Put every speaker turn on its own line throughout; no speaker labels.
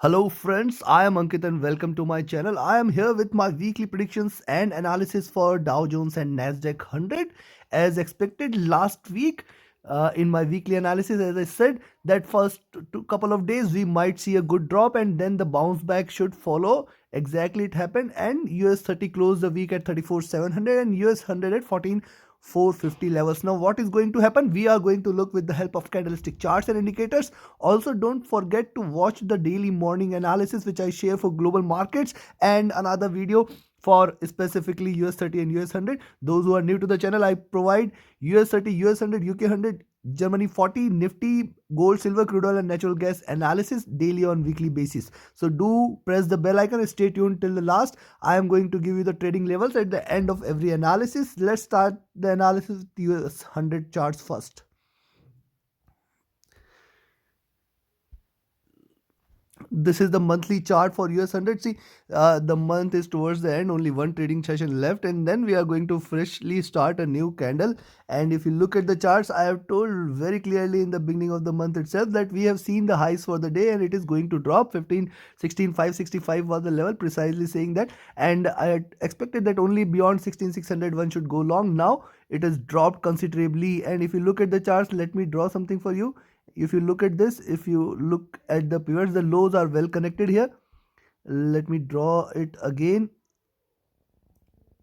Hello friends, I am Ankit and welcome to my channel. I am here with my weekly predictions and analysis for Dow Jones and NASDAQ 100. As expected last week in my weekly analysis, as I said, that first couple of days we might see a good drop and then the bounce back should follow. Exactly it happened, and US30 closed the week at 34,700 and US100 at 14,450 levels. Now what is going to happen? We are going to look with the help of candlestick charts and indicators. Also, don't forget to watch the daily morning analysis which I share for global markets and another video for specifically US30 and US100. Those who are new to the channel, I provide US30, US100, UK100, Germany 40, Nifty, gold, silver, crude oil and natural gas analysis daily on weekly basis. So do press the bell icon and stay tuned till the last. I am going to give you the trading levels at the end of every analysis. Let's start the analysis with US100 charts first. This is the monthly chart for US100. See, the month is towards the end, only one trading session left, and then we are going to freshly start a new candle. And if you look at the charts, I have told very clearly in the beginning of the month itself that we have seen the highs for the day and it is going to drop. 16,565 was the level, precisely saying that, and I had expected that only beyond 16,600 one should go long. Now it has dropped considerably, and if you look at the charts, let me draw something for you. If you look at this, if you look at the pivots, the lows are well connected here. Let me draw it again.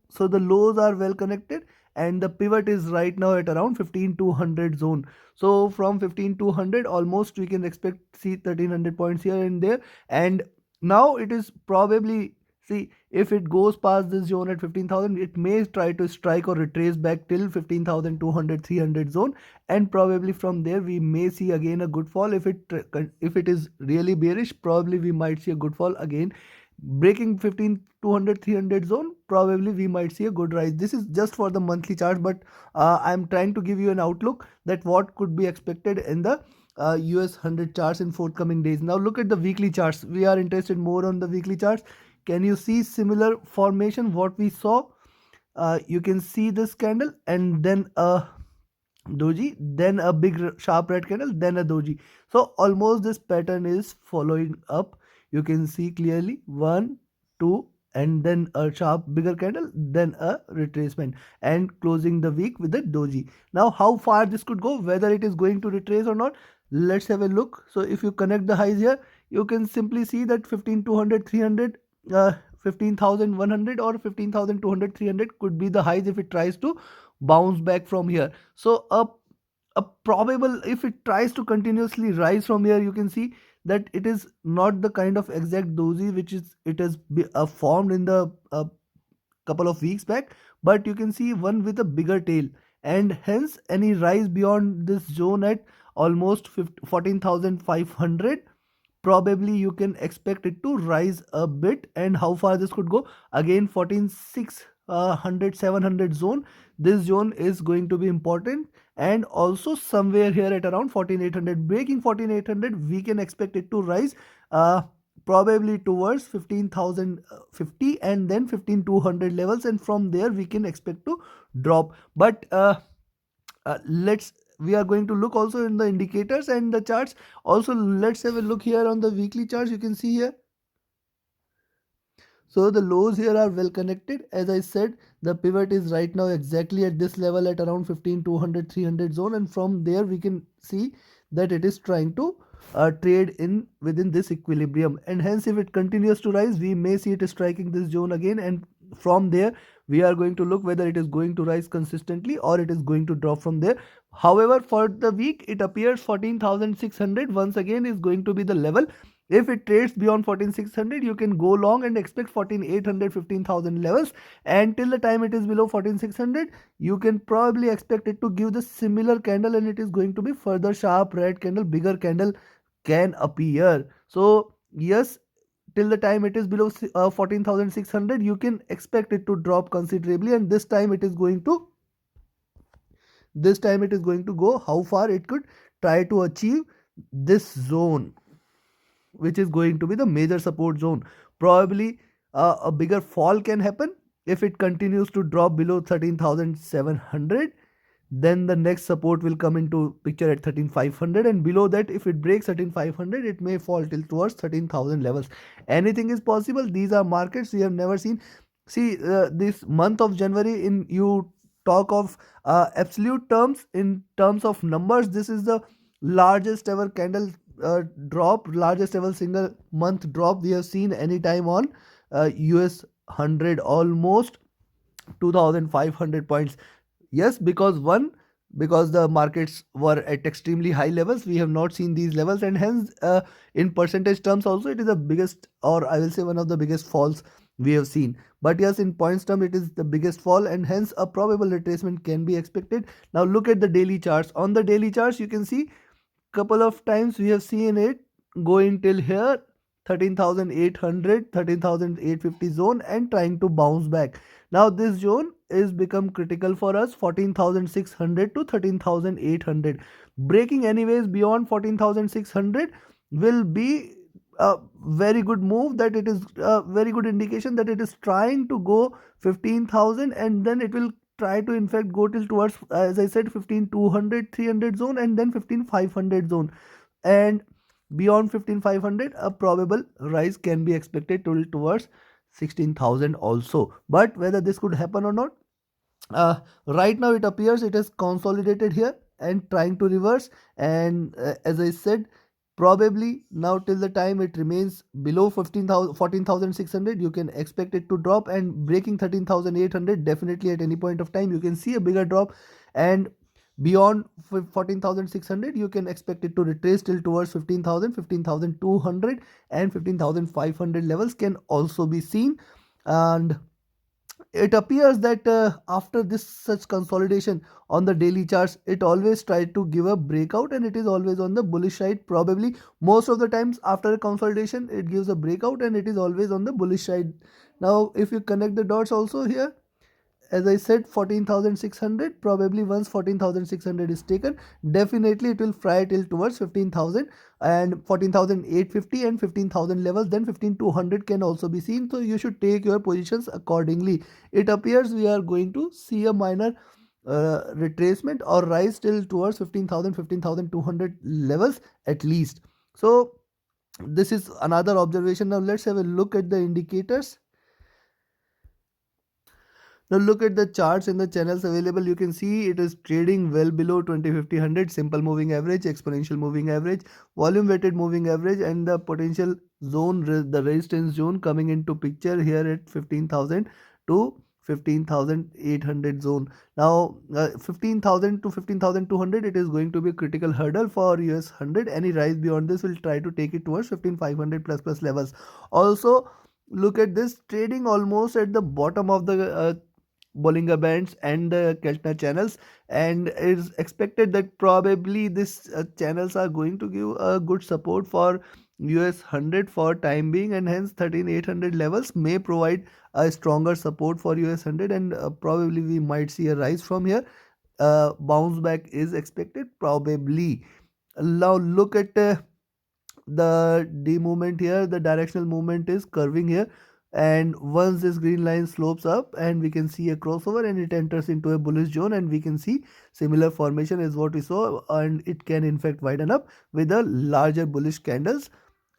So the lows are well connected and the pivot is right now at around 15,200 zone. So from 15,200 almost we can expect see 1,300 points here and there, and now it is probably, see, if it goes past this zone at 15,000, it may try to strike or retrace back till 15,200, 300 zone, and probably from there we may see again a good fall. If it is really bearish, probably we might see a good fall again. Breaking 15,200, 300 zone, probably we might see a good rise. This is just for the monthly chart, but I'm trying to give you an outlook that what could be expected in the US100 charts in forthcoming days. Now look at the weekly charts. We are interested more on the weekly charts. Can you see similar formation what we saw? You can see this candle and then a doji, then a big sharp red candle, then a doji. So almost this pattern is following up. You can see clearly 1, 2, and then a sharp bigger candle, then a retracement, and closing the week with a doji. Now how far this could go, whether it is going to retrace or not, let's have a look. So if you connect the highs here, you can simply see that 15,200, 300, 15,100 or 15,200, 300 could be the highs if it tries to bounce back from here. So a probable, if it tries to continuously rise from here, you can see that it is not the kind of exact doji which is it has formed in the couple of weeks back, but you can see one with a bigger tail, and hence any rise beyond this zone at almost 14,500, probably you can expect it to rise a bit. And how far this could go, again 14,600, 700 zone, this zone is going to be important, and also somewhere here at around 14,800. Breaking 14,800, we can expect it to rise probably towards 15,050 and then 15,200 levels, and from there we can expect to drop. But let's we are going to look also in the indicators and the charts. Also let's have a look here on the weekly charts. You can see here, so the lows here are well connected. As I said, the pivot is right now exactly at this level at around 15,200, 300 zone, and from there we can see that it is trying to trade in within this equilibrium, and hence if it continues to rise, we may see it striking this zone again, and from there we are going to look whether it is going to rise consistently or it is going to drop from there. However, for the week it appears 14,600 once again is going to be the level. If it trades beyond 14,600, you can go long and expect 14,800, 15,000 levels, and till the time it is below 14,600, you can probably expect it to give the similar candle, and it is going to be further sharp red candle, bigger candle can appear. So yes, till the time it is below 14,600, you can expect it to drop considerably, and this time it is going to go how far it could try to achieve this zone, which is going to be the major support zone. Probably a bigger fall can happen if it continues to drop below 13,700. Then the next support will come into picture at 13,500, and below that, if it breaks 13,500, it may fall till towards 13,000 levels. Anything is possible. These are markets we have never seen. See, this month of January, in you talk of absolute terms, in terms of numbers, this is the largest ever candle drop, largest ever single month drop we have seen anytime on US 100, almost 2,500 points. Yes, because one, because the markets were at extremely high levels, we have not seen these levels, and hence in percentage terms also it is the biggest, or I will say one of the biggest falls we have seen. But yes, in points term it is the biggest fall, and hence a probable retracement can be expected. Now look at the daily charts. On the daily charts you can see couple of times we have seen it going till here, 13,800, 13,850 zone, and trying to bounce back. Now this zone is become critical for us, 14,600 to 13,800. Breaking anyways beyond 14,600 will be a very good move, that it is a very good indication that it is trying to go 15,000, and then it will try to in fact go till towards, as I said, 15,200 300 zone, and then 15,500 zone. And beyond 15,500 a probable rise can be expected towards 16,000 also. But whether this could happen or not, right now it appears it is consolidated here and trying to reverse. And as I said, probably now till the time it remains below 15,000 14,600, you can expect it to drop, and breaking 13,800, definitely at any point of time you can see a bigger drop. And beyond 14,600 you can expect it to retrace till towards 15,000, 15,200, and 15,500 levels can also be seen. And it appears that after this such consolidation on the daily charts, it always tried to give a breakout, and it is always on the bullish side. Probably most of the times after a consolidation it gives a breakout, and it is always on the bullish side. Now if you connect the dots also here, as I said, 14,600, probably once 14,600 is taken, definitely it will fry till towards 15,000, and 14,850 and 15,000 levels, then 15,200 can also be seen. So you should take your positions accordingly. It appears we are going to see a minor retracement or rise till towards 15,000, 15,200 levels at least. So this is another observation. Now let's have a look at the indicators. Now look at the charts in the channels available. You can see it is trading well below 20-50-100, simple moving average, exponential moving average, volume weighted moving average, and the potential zone, the resistance zone coming into picture here at 15,000 to 15,800 zone. Now 15,000 to 15,200, it is going to be a critical hurdle for US 100. Any rise beyond this will try to take it towards 15,500 plus levels. Also look at this, trading almost at the bottom of the Bollinger Bands and the Keltner channels, and it is expected that probably this channels are going to give a good support for US 100 for time being, and hence 13,800 levels may provide a stronger support for US 100, and probably we might see a rise from here. Bounce back is expected probably. Now look at the D movement here, the directional movement is curving here, and once this green line slopes up and we can see a crossover and it enters into a bullish zone, and we can see similar formation is what we saw, and it can in fact widen up with a larger bullish candles.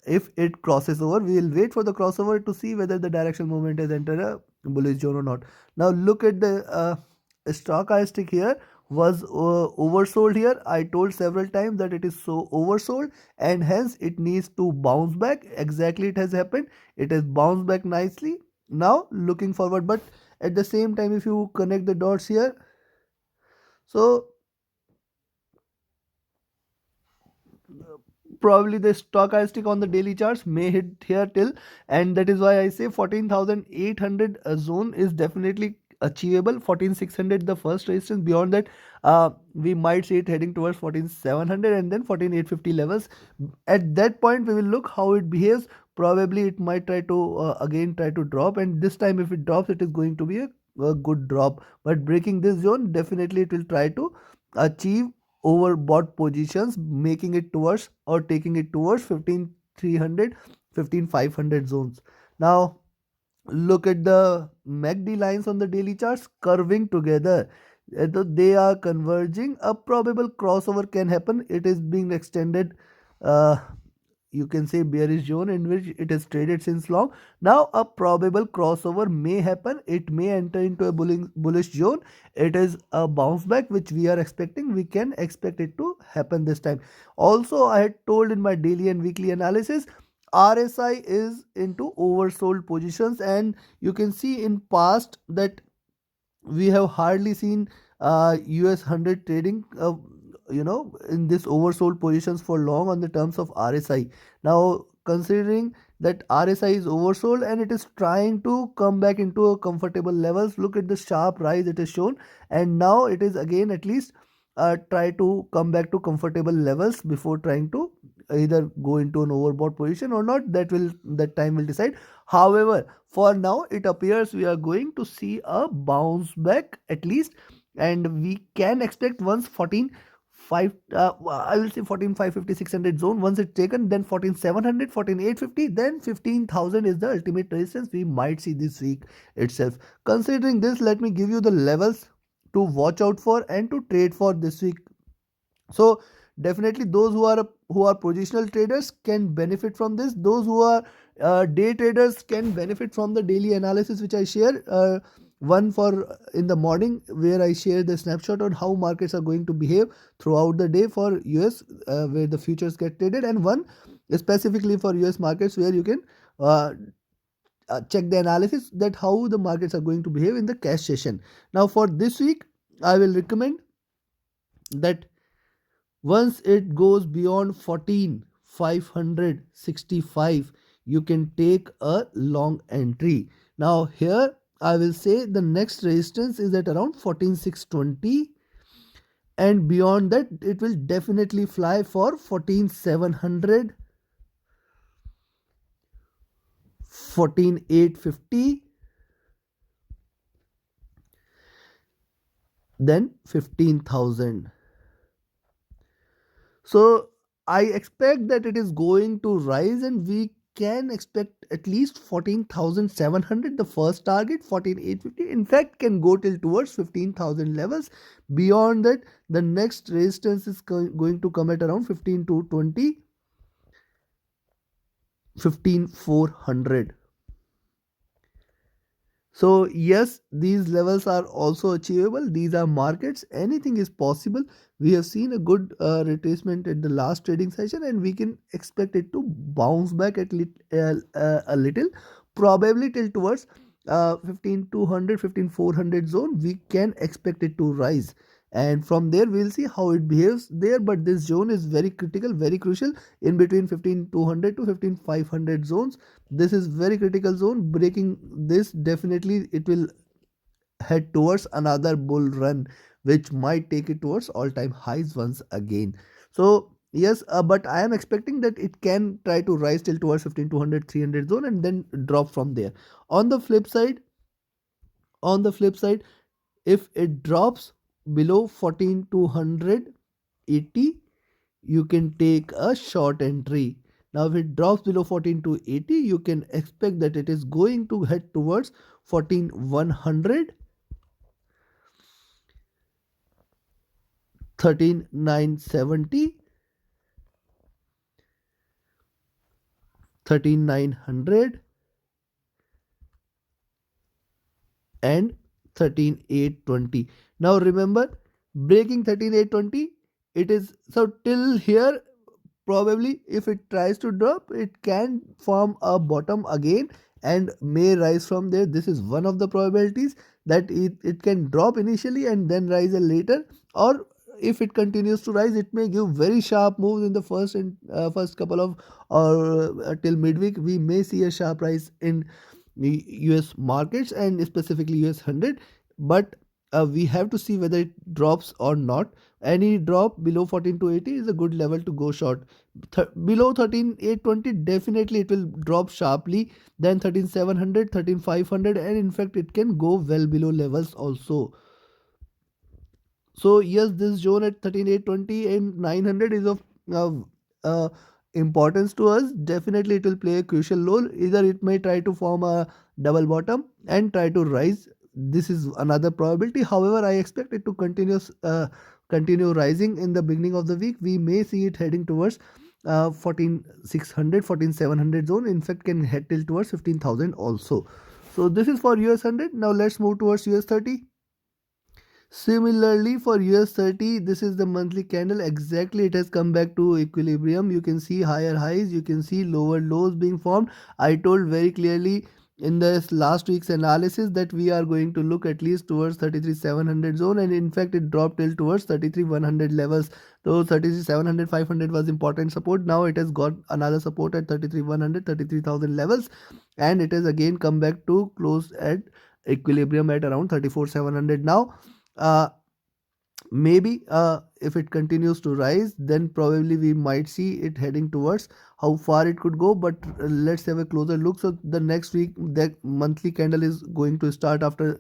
If it crosses over, we will wait for the crossover to see whether the directional movement has entered a bullish zone or not. Now look at the stochastic here was oversold here. I told several times that it is so oversold, and hence it needs to bounce back. Exactly, it has happened. It has bounced back nicely. Now looking forward, but at the same time if you connect the dots here, so probably the stochastic on the daily charts may hit here till, and that is why I say 14,800 zone is definitely achievable. 14,600 the first resistance, beyond that we might see it heading towards 14,700 and then 14,850 levels. At that point we will look how it behaves. Probably it might try to again try to drop, and this time if it drops it is going to be a good drop, but breaking this zone definitely it will try to achieve overbought positions, making it towards or taking it towards 15,300 15,500 zones. Now look at the MACD lines on the daily charts curving together. They are converging. A probable crossover can happen. It is being extended. Uh, you can say bearish zone in which it is traded since long. Now a probable crossover may happen. It may enter into a bullish zone. It is a bounce back which we are expecting. We can expect it to happen this time. Also, I had told in my daily and weekly analysis, RSI is into oversold positions, and you can see in past that we have hardly seen US100 trading in this oversold positions for long on the terms of RSI. Now considering that RSI is oversold and it is trying to come back into a comfortable levels, look at the sharp rise it is shown, and now it is again at least try to come back to comfortable levels before trying to either go into an overbought position or not. That time will decide. However, for now it appears we are going to see a bounce back at least, and we can expect once 14 5 I will say 14,550 600 zone, once it's taken, then 14,700 14,850, then 15,000 is the ultimate resistance we might see this week itself. Considering this, let me give you the levels to watch out for and to trade for this week. So definitely those who are positional traders can benefit from this. Those who are day traders can benefit from the daily analysis which I share. One for in the morning where I share the snapshot on how markets are going to behave throughout the day for US, where the futures get traded, and one specifically for US markets where you can uh, check the analysis that how the markets are going to behave in the cash session. Now for this week, I will recommend that once it goes beyond 14,565, you can take a long entry. Now here I will say the next resistance is at around 14,620, and beyond that it will definitely fly for 14,700, 14,850, then 15,000. So I expect that it is going to rise, and we can expect at least 14,700, the first target, 14,850. In fact, can go till towards 15,000 levels. Beyond that, the next resistance is going to come at around 15,220, 15,400. So yes, these levels are also achievable. These are markets. Anything is possible. We have seen a good retracement at the last trading session, and we can expect it to bounce back at a little, probably till towards 15,200, 15,400 zone. We can expect it to rise, and from there we'll see how it behaves there. But this zone is very critical, very crucial, in between 15,200 to 15,500 zones. This is very critical zone. Breaking this, definitely it will head towards another bull run which might take it towards all-time highs once again. So yes, but I am expecting that it can try to rise till towards 15,200 300 zone and then drop from there. On the flip side, if it drops below 14,280, you can take a short entry. Now if it drops below 14,280, you can expect that it is going to head towards 14,100, 13,970, 13,900, and 13,820. Now remember, breaking 13,820, it is so till here. Probably if it tries to drop, it can form a bottom again and may rise from there. This is one of the probabilities, that it can drop initially and then rise a later, or if it continues to rise, it may give very sharp moves in the first couple of, or till midweek we may see a sharp rise in the US markets and specifically US100. But we have to see whether it drops or not. Any drop below 14,280 is a good level to go short. Below 13,820, definitely it will drop sharply, then 13,700, 13,500, and in fact it can go well below levels also. So yes, this zone at 13,820 and 900 is of uh, importance to us. Definitely it will play a crucial role. Either it may try to form a double bottom and try to rise this is another probability. However, I expect it to continue rising in the beginning of the week. We may see it heading towards 14,600, 14,700 zone. In fact, can head till towards 15,000 also. So this is for US100. Now let's move towards US30. Similarly for US30, this is the monthly candle. Exactly, it has come back to equilibrium. You can see higher highs, you can see lower lows being formed. I told very clearly in this last week's analysis that we are going to look at least towards 33,700 zone, and in fact it dropped till towards 33,100 levels. So 33,700, 500 was important support. Now it has got another support at 33,100, 33,000 levels, and it has again come back to close at equilibrium at around 34,700 now. Maybe if it continues to rise, then probably we might see it heading towards how far it could go, but let's have a closer look. So the next week, that monthly candle is going to start after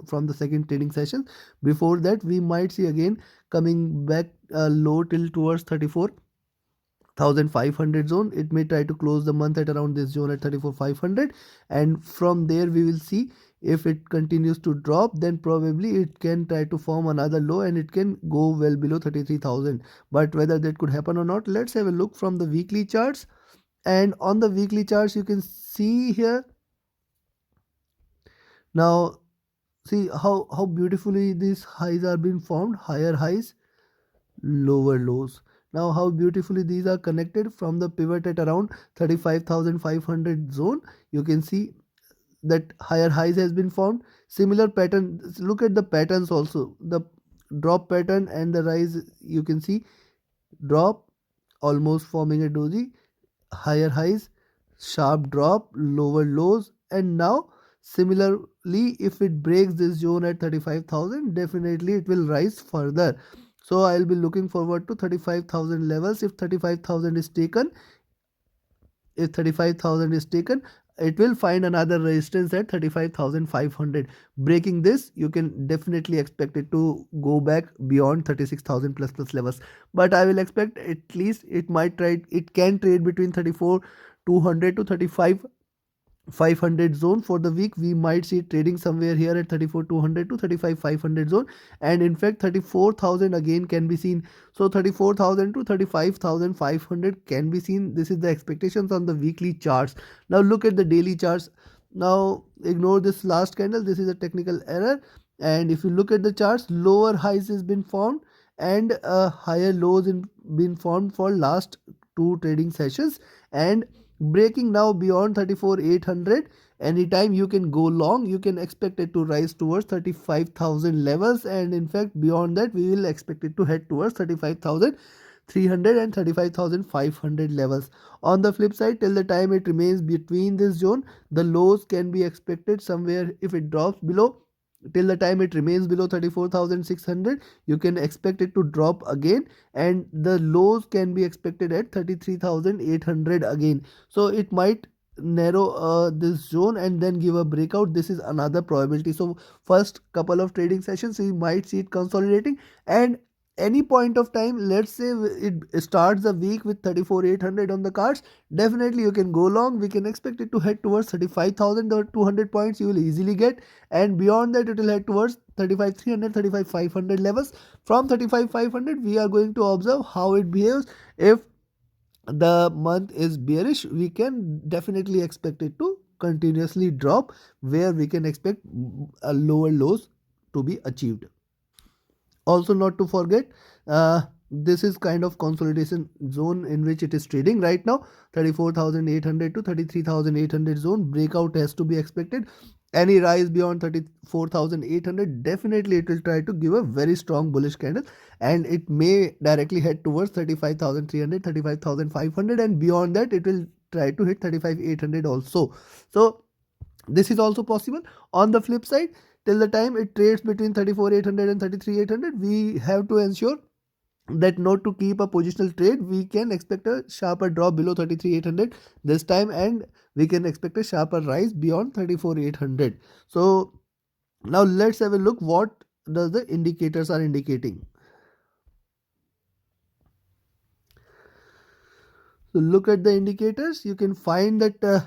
from the second trading session. Before that, we might see again coming back low till towards 34,500 zone. It may try to close the month at around this zone at 34,500, and from there we will see. If it continues to drop, then probably it can try to form another low and it can go well below 33,000. But whether that could happen or not, let's have a look from the weekly charts. And on the weekly charts, you can see here. Now, see how beautifully these highs are being formed. Higher highs, lower lows. Now how beautifully these are connected from the pivot at around 35,500 zone. You can see that higher highs has been formed. Similar pattern, look at the patterns also, the drop pattern and the rise. You can see drop, almost forming a doji, higher highs, sharp drop, lower lows, and now similarly if it breaks this zone at 35,000, definitely it will rise further. So I'll be looking forward to 35,000 levels. If 35,000 is taken, if 35,000 is taken, it will find another resistance at 35,500. Breaking this, you can definitely expect it to go back beyond 36,000 plus levels. But I will expect at least it might try, it can trade between 34,200 to 35,500 zone. For the week, we might see trading somewhere here at 34,200 to 35,500 zone, and in fact 34,000 again can be seen. So 34,000 to 35,500 can be seen. This is the expectations on the weekly charts. Now look at the daily charts. Now ignore this last candle, this is a technical error. And if you look at the charts, lower highs has been formed and higher lows in been formed for last two trading sessions, and breaking now beyond 34,800. Anytime you can go long, you can expect it to rise towards 35,000 levels, and in fact beyond that we will expect it to head towards 35,300 and 35,500 levels. On the flip side, till the time it remains between this zone, the lows can be expected somewhere. If it drops below, till the time it remains below 34,600, you can expect it to drop again, and the lows can be expected at 33,800 again. So it might narrow this zone and then give a breakout. This is another probability. So first couple of trading sessions we might see it consolidating, and any point of time, let's say it starts the week with 34,800 on the cards, definitely you can go long. We can expect it to head towards 35,000 or 200 points you will easily get, and beyond that it will head towards 35,300, 35,500 levels. From 35,500 we are going to observe how it behaves. If the month is bearish, we can definitely expect it to continuously drop, where we can expect lower lows to be achieved. Also not to forget, this is kind of consolidation zone in which it is trading right now. 34,800 to 33,800 zone breakout has to be expected. Any rise beyond 34,800, definitely it will try to give a very strong bullish candle, and it may directly head towards 35,300, 35,500, and beyond that it will try to hit 35,800 also. So this is also possible. On the flip side, till the time it trades between 34,800 and 33,800, we have to ensure that not to keep a positional trade. We can expect a sharper drop below 33,800 this time, and we can expect a sharper rise beyond 34,800. So now let's have a look what does the indicators are indicating. So look at the indicators. You can find that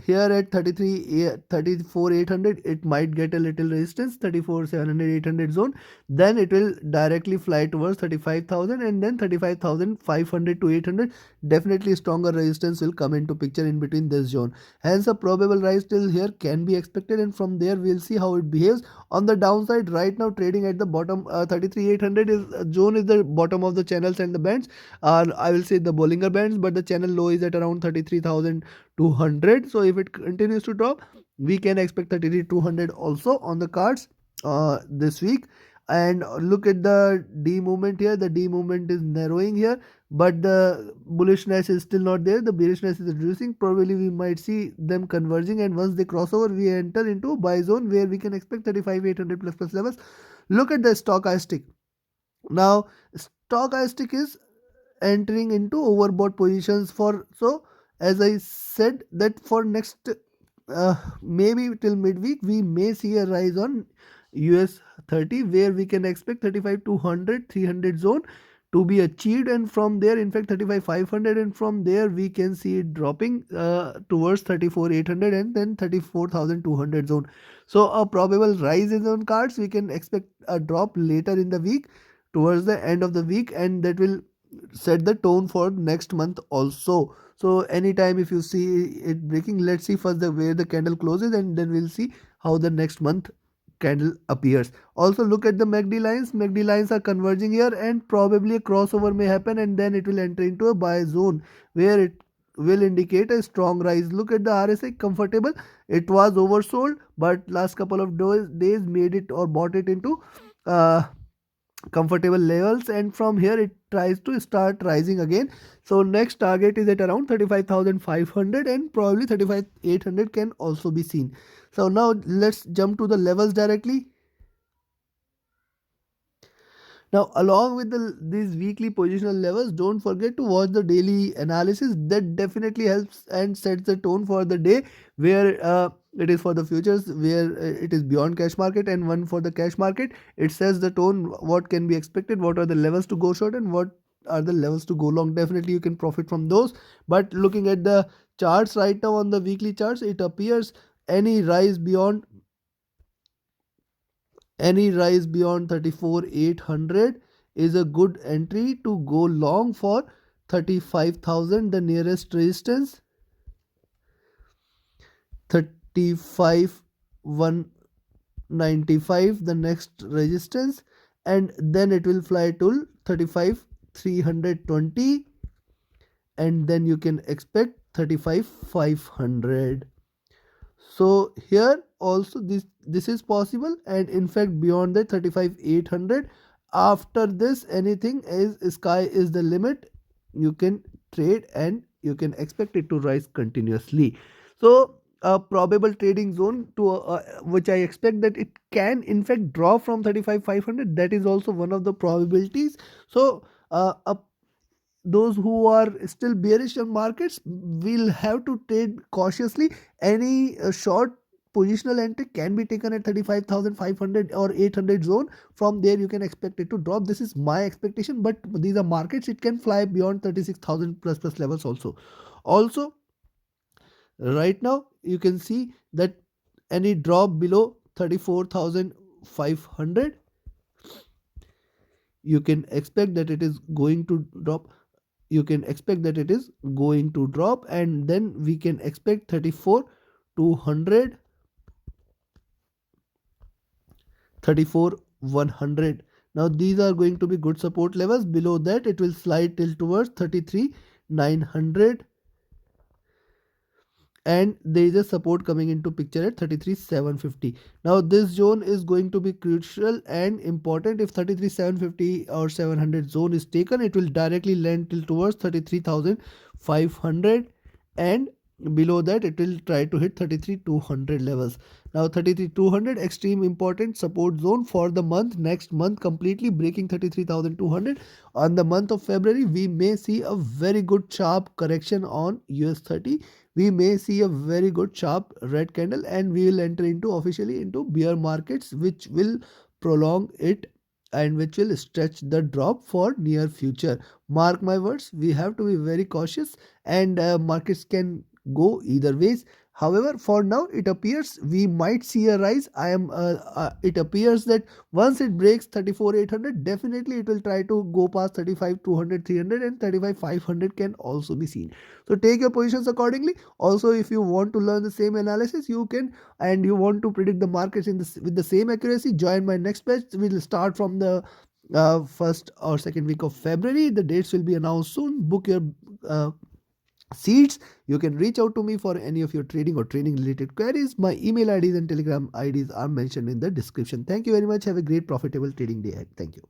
here at 34,800 it might get a little resistance, 34,700 800 zone, then it will directly fly towards 35,000 and then 35,500 to 800. Definitely stronger resistance will come into picture in between this zone, hence a probable rise till here can be expected, and from there we'll see how it behaves. On the downside, right now trading at the bottom, 33,800 is zone is the bottom of the channels and the bands, I will say the Bollinger Bands, but the channel low is at around 33,200. So if it continues to drop, we can expect 33,200 also on the cards this week. And look at the D movement here. The D movement is narrowing here, but the bullishness is still not there. The bearishness is reducing. Probably we might see them converging, and once they cross over, we enter into a buy zone where we can expect 35,800 plus levels. Look at the stochastic. Now, stochastic is entering into overbought positions for, so as I said that for next maybe till midweek we may see a rise on US30 where we can expect 35,200 300 zone to be achieved, and from there in fact 35,500, and from there we can see it dropping towards 34,800 and then 34,200 zone. So a probable rise is on cards. We can expect a drop later in the week towards the end of the week, and that will set the tone for next month also. So anytime if you see it breaking, let's see first the where the candle closes and then we'll see how the next month candle appears. Also look at the MACD lines. MACD lines are converging here, and probably a crossover may happen, and then it will enter into a buy zone where it will indicate a strong rise. Look at the RSI, comfortable. It was oversold, but last couple of days made it or bought it into comfortable levels, and from here it tries to start rising again. So next target is at around 35,500, and probably 35,800 can also be seen. So now let's jump to the levels directly. Now, along with these weekly positional levels, don't forget to watch the daily analysis. That definitely helps and sets the tone for the day, where it is for the futures, where it is beyond cash market, and one for the cash market. It sets the tone, what can be expected, what are the levels to go short, and what are the levels to go long. Definitely you can profit from those. But looking at the charts right now on the weekly charts, it appears any rise beyond 34,800 is a good entry to go long for 35,000. The nearest resistance 35,195 the next resistance, and then it will fly to 35,320, and then you can expect 35,500. So here also this is possible, and in fact beyond that 35,800. After this anything is sky is the limit. You can trade and you can expect it to rise continuously. So a probable trading zone to which I expect that it can in fact drop from 35,500. That is also one of the probabilities. So a those who are still bearish on markets will have to trade cautiously. Any short positional entry can be taken at 35,500 or 800 zone. From there you can expect it to drop. This is my expectation, but these are markets. It can fly beyond 36,000 plus levels also right now you can see that any drop below 34,500, you can expect that it is going to drop. You can expect that it is going to drop, and then we can expect 34,200, 34,100. Now these are going to be good support levels. Below that it will slide till towards 33,900, and there is a support coming into picture at 33,750. Now this zone is going to be crucial and important. If 33,750 or 700 zone is taken, it will directly land till towards 33,500, and below that it will try to hit 33,200 levels. Now 33,200 extreme important support zone for the month, next month, completely breaking 33,200. On the month of February we may see a very good sharp correction on US30. We may see a very good sharp red candle, and we will enter into officially into bear markets, which will prolong it and which will stretch the drop for near future. Mark my words, we have to be very cautious, and markets can go either ways. However, for now, it appears we might see a rise. It appears that once it breaks 34,800, definitely it will try to go past 35,200, 300, and 35,500 can also be seen. So take your positions accordingly. Also, if you want to learn the same analysis, you can, and you want to predict the markets with the same accuracy, join my next batch. We'll start from the first or second week of February. The dates will be announced soon. Book your seats. You can reach out to me for any of your trading or trading related queries. My email IDs and Telegram IDs are mentioned in the description. Thank you very much. Have a great profitable trading day ahead. Thank you.